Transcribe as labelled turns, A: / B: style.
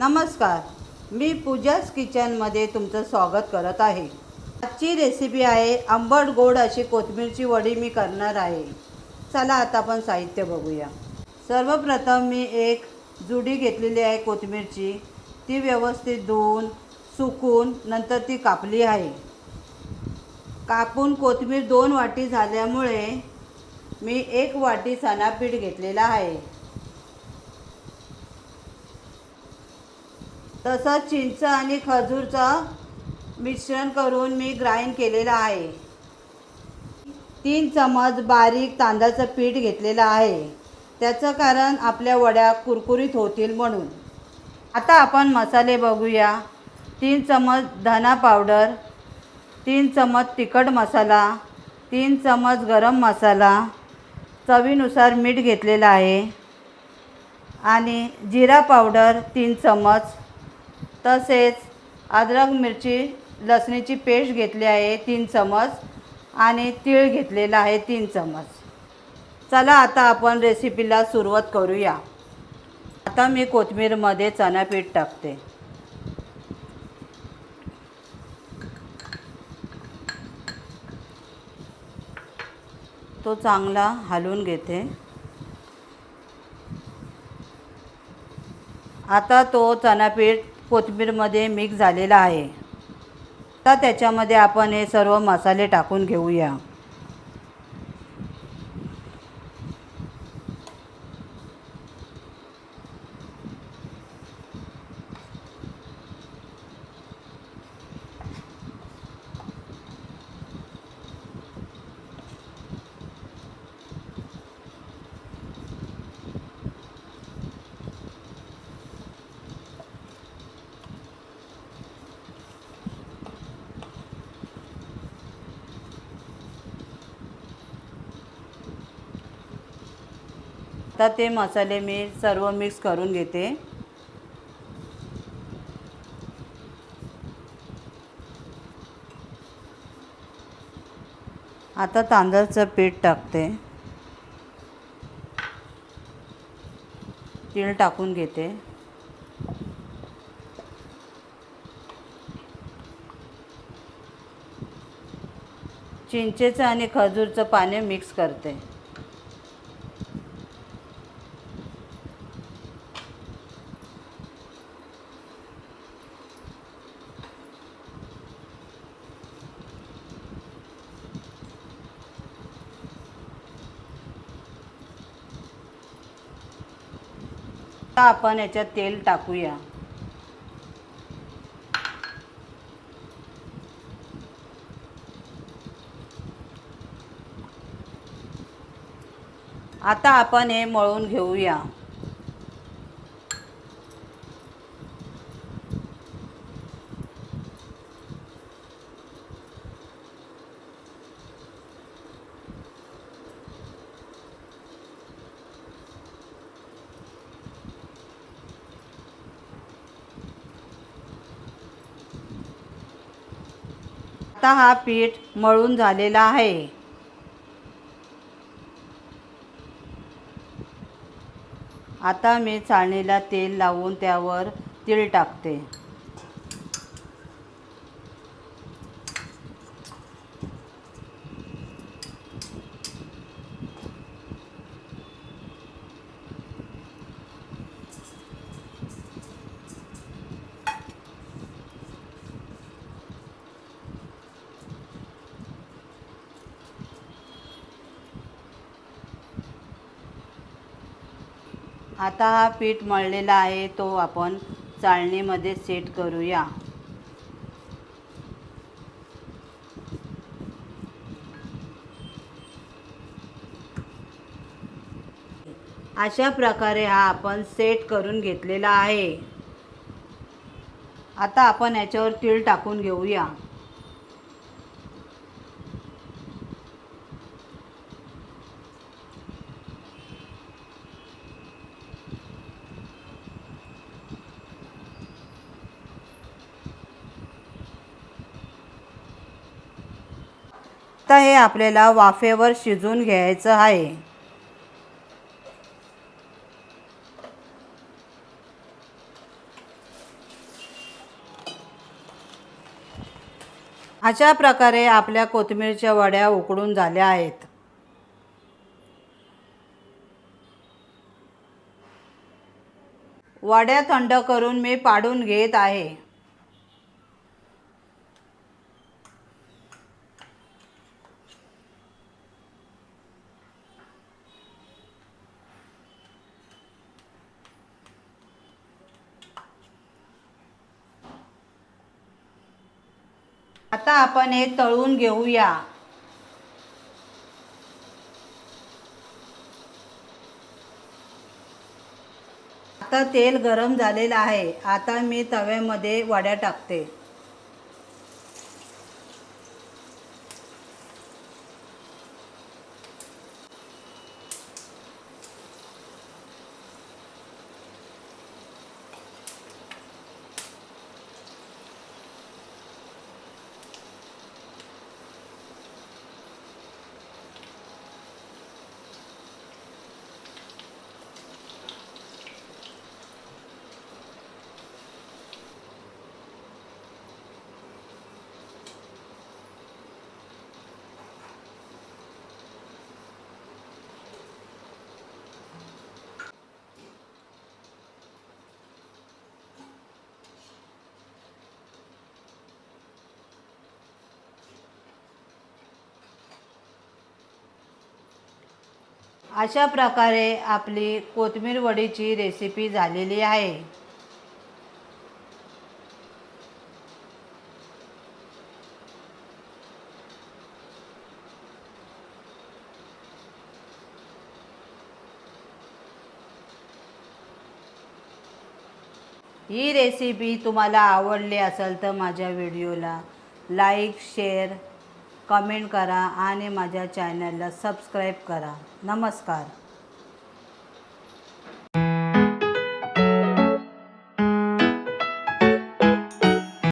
A: नमस्कार, मी पूजाच किचनमध्ये तुमचं स्वागत करत आहे। आजची रेसिपी आहे आंबट गोड अशी कोथिंबीरची वडी मी करणार आहे। चला आता आपण साहित्य बघूया। सर्वप्रथम मी एक जुडी घेतलेली आहे कोथिंबीरची। ती व्यवस्थित धुवून सुकून नंतर ती कापली आहे। कापून कोथिंबीर 2 वाटी झाल्यामुळे मी 1 वाटी चणापीठ घेतलेला आहे। तसंच चिंच आणि खजूरचं मिश्रण करून मी ग्राइंड केलेलं आहे। 3 चमच बारीक तांदळाचं पीठ घेतलेलं आहे, त्याचं कारण आपल्या वड्या कुरकुरीत होतील म्हणून। आता आपण मसाले बघूया। 3 चमच धना पावडर, 3 चमच तिखट मसाला, 3 चमच गरम मसाला, चवीनुसार मीठ घेतलेलं आहे आणि जिरा पावडर 3 चमच, तसेच अद्रक मिरची लसणीची पेस्ट घेतली आहे 3 चमच आणि तीळ घेतलेला आहे 3 चमच। चला आता आपण रेसिपीला सुरुवात करूया। आता मी कोथिंबीरमध्ये चणापीठ टाकते। तो चांगला हलवून घेते। आता तो चणापीठ कोथिंबीरमध्ये मिक्स झालेला आहे। आता त्याच्यामध्ये आपण हे सर्व मसाले टाकून घेऊया। आता ते मसाले मी सर्व मिक्स करून घेते। आता तांदळाचं पीठ टाकते, तीळ टाकून घेते, चिंचेचं आणि खजूरचं पाणी मिक्स करते। आता आपण याच्यात तेल टाकूया। आता आपण हे मळून घेऊया। आता हा पीठ मळून झालेला आहे। आता मी चाळणीला तेल लावून त्यावर तीळ टाकते। आता हा पीठ मळलेला आहे, तो आपण चाळणीमध्ये सेट करूया। अशा प्रकारे हा आपण सेट करून घेतलेला आहे। आता आपण याच्यावर तीळ टाकून घेऊया। आता हे आपल्याला वाफेवर शिजवून घ्यायचं आहे। अशा प्रकारे आपल्या कोथिंबीरच्या वड्या उकडून झाल्या आहेत. वड्या थंड करून मी पाडून घेत आहे. आता आपण हे तळून घेऊया. आता तेल गरम झालेलं आहे. आता मी तव्यामध्ये वड्या टाकते. अशा प्रकारे आपली कोथिंबीर वडीची रेसिपी झालेली आहे. ही रेसिपी तुम्हाला आवडली असेल तर माझ्या व्हिडिओला लाईक, शेअर, कमेंट करा आणि माझ्या चॅनलला सबस्क्राईब करा. नमस्कार.